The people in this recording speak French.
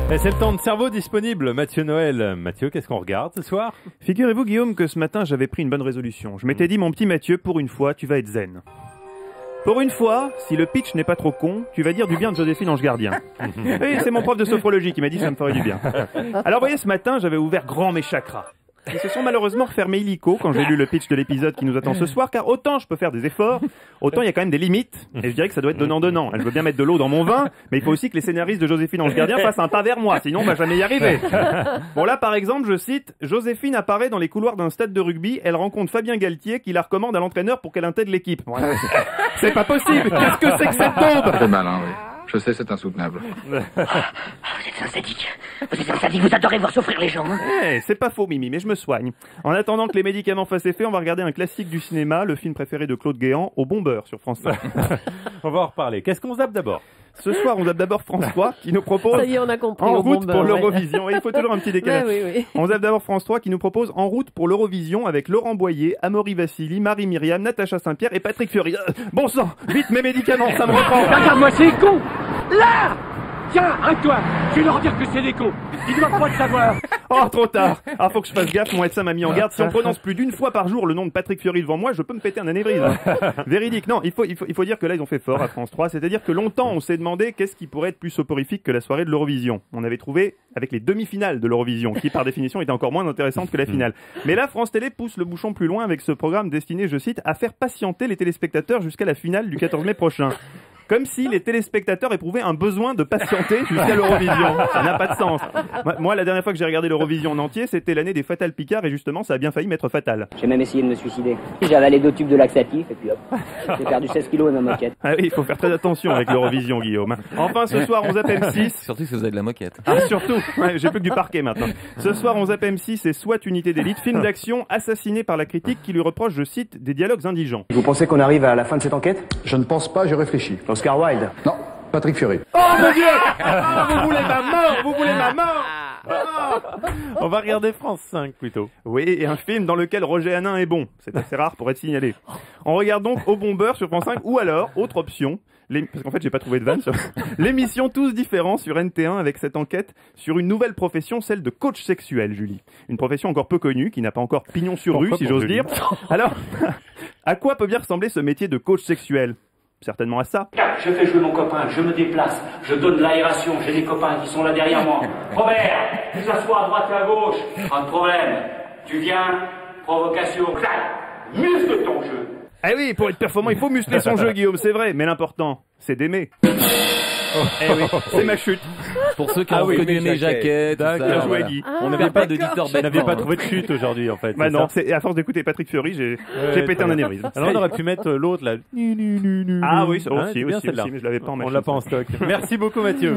Et c'est le temps de cerveau disponible. Mathieu Noël. Mathieu, qu'est-ce qu'on regarde ce soir? Figurez-vous, Guillaume, que ce matin, j'avais pris une bonne résolution. Je m'étais dit, mon petit Mathieu, pour une fois, tu vas être zen. Pour une fois, si le pitch n'est pas trop con, tu vas dire du bien de Joséphine Ange Gardien. Oui, c'est mon prof de sophrologie qui m'a dit que ça me ferait du bien. Alors, vous voyez, ce matin, j'avais ouvert grand mes chakras. Ils se sont malheureusement refermés illico quand j'ai lu le pitch de l'épisode qui nous attend ce soir, car autant je peux faire des efforts, autant il y a quand même des limites, et je dirais que ça doit être donnant-donnant. Je veux bien mettre de l'eau dans mon vin, mais il faut aussi que les scénaristes de Joséphine Ange Gardien fassent un pas vers moi, sinon on va jamais y arriver. Bon là, par exemple, je cite, Joséphine apparaît dans les couloirs d'un stade de rugby, elle rencontre Fabien Galtier qui la recommande à l'entraîneur pour qu'elle intègre l'équipe. C'est pas possible, qu'est-ce que c'est que cette bombe? C'est malin, oui. Je sais, c'est insoutenable. Vous êtes un sadique. Vous êtes un sadique, vous adorez voir souffrir les gens. Hein. C'est pas faux, Mimi, mais je me soigne. En attendant que les médicaments fassent effet, on va regarder un classique du cinéma, le film préféré de Claude Guéant, Au bon beurre sur France 5. On va en reparler. Qu'est-ce qu'on zappe d'abord? Ce soir, on zappe d'abord France 3 qui nous propose Ça y est, on a compris, En au route bon pour beurre, l'Eurovision. Et il faut toujours un petit décalage. Oui. On zappe d'abord France 3 qui nous propose En route pour l'Eurovision avec Laurent Boyer, Amaury Vassili, Marie-Myriam, Natacha Saint-Pierre et Patrick Fiori. Bon sang, vite mes médicaments, ça me reprend. Regarde-moi ces cons. Là. Tiens, un toi. Je vais leur dire que c'est des cons. Ils doivent pas le savoir. Oh, trop tard. Ah, faut que je fasse gaffe, mon médecin m'a mis en garde. Si on prononce plus d'une fois par jour le nom de Patrick Fiori devant moi, je peux me péter un anévrisme. Véridique. Non, il faut dire que là, ils ont fait fort à France 3. C'est-à-dire que longtemps, on s'est demandé qu'est-ce qui pourrait être plus soporifique que la soirée de l'Eurovision. On avait trouvé avec les demi-finales de l'Eurovision, qui par définition étaient encore moins intéressantes que la finale. Mais là, France Télé pousse le bouchon plus loin avec ce programme destiné, je cite, à faire patienter les téléspectateurs jusqu'à la finale du 14 mai prochain. Comme si les téléspectateurs éprouvaient un besoin de patienter jusqu'à l'Eurovision. Ça n'a pas de sens. Moi, la dernière fois que j'ai regardé l'Eurovision en entier, c'était l'année des Fatal Picard et justement, ça a bien failli m'être fatal. J'ai même essayé de me suicider. J'ai avalé 2 tubes de laxatif et puis hop, j'ai perdu 16 kilos dans ma moquette. Ah oui, il faut faire très attention avec l'Eurovision, Guillaume. Enfin, ce soir, on zappe M6. Surtout si vous avez de la moquette. Ah, surtout. Ouais, j'ai plus que du parquet maintenant. Ce soir, on zappe M6 et SWAT Unité d'élite, film d'action assassiné par la critique qui lui reproche, je cite, des dialogues indigents. Vous pensez qu'on arrive à la fin de cette enquête? Je ne pense pas, j'ai réfléchi. Oscar Wilde. Non, Patrick Fiori. Oh mon Dieu! Vous voulez ma mort! Vous voulez ma mort! On va regarder France 5 plutôt. Oui, et un film dans lequel Roger Hanin est bon. C'est assez rare pour être signalé. On regarde donc Au bon beurre sur France 5 ou alors, autre option, parce qu'en fait j'ai pas trouvé de vanne sur l'émission Tous différents sur NT1 avec cette enquête sur une nouvelle profession, celle de coach sexuel, Julie. Une profession encore peu connue, qui n'a pas encore pignon sur rue, si j'ose dire. Alors, à quoi peut bien ressembler ce métier de coach sexuel? Certainement à ça. Je fais jouer mon copain, je me déplace, je donne l'aération, j'ai des copains qui sont là derrière moi. Robert, tu t'assois à droite et à gauche. Pas de problème. Tu viens, provocation, clac, muscle ton jeu. Eh oui, pour être performant, il faut muscler son jeu, Guillaume, c'est vrai. Mais l'important, c'est d'aimer. Eh oui, c'est ma chute. Pour ceux qui ont reconnu mes jaquettes, Bien joué, Guy. on n'avait pas d'auditeur bête. On n'avait pas trouvé de chute aujourd'hui en fait. Bah c'est non, ça. c'est à force d'écouter Patrick Fiori, j'ai pété un anévrisme. Alors on aurait pu mettre l'autre là. Ah oui, Hein, aussi, c'est bien aussi, celle-là. mais je l'avais pas en On machine. l'a pas en stock. Merci beaucoup Mathieu.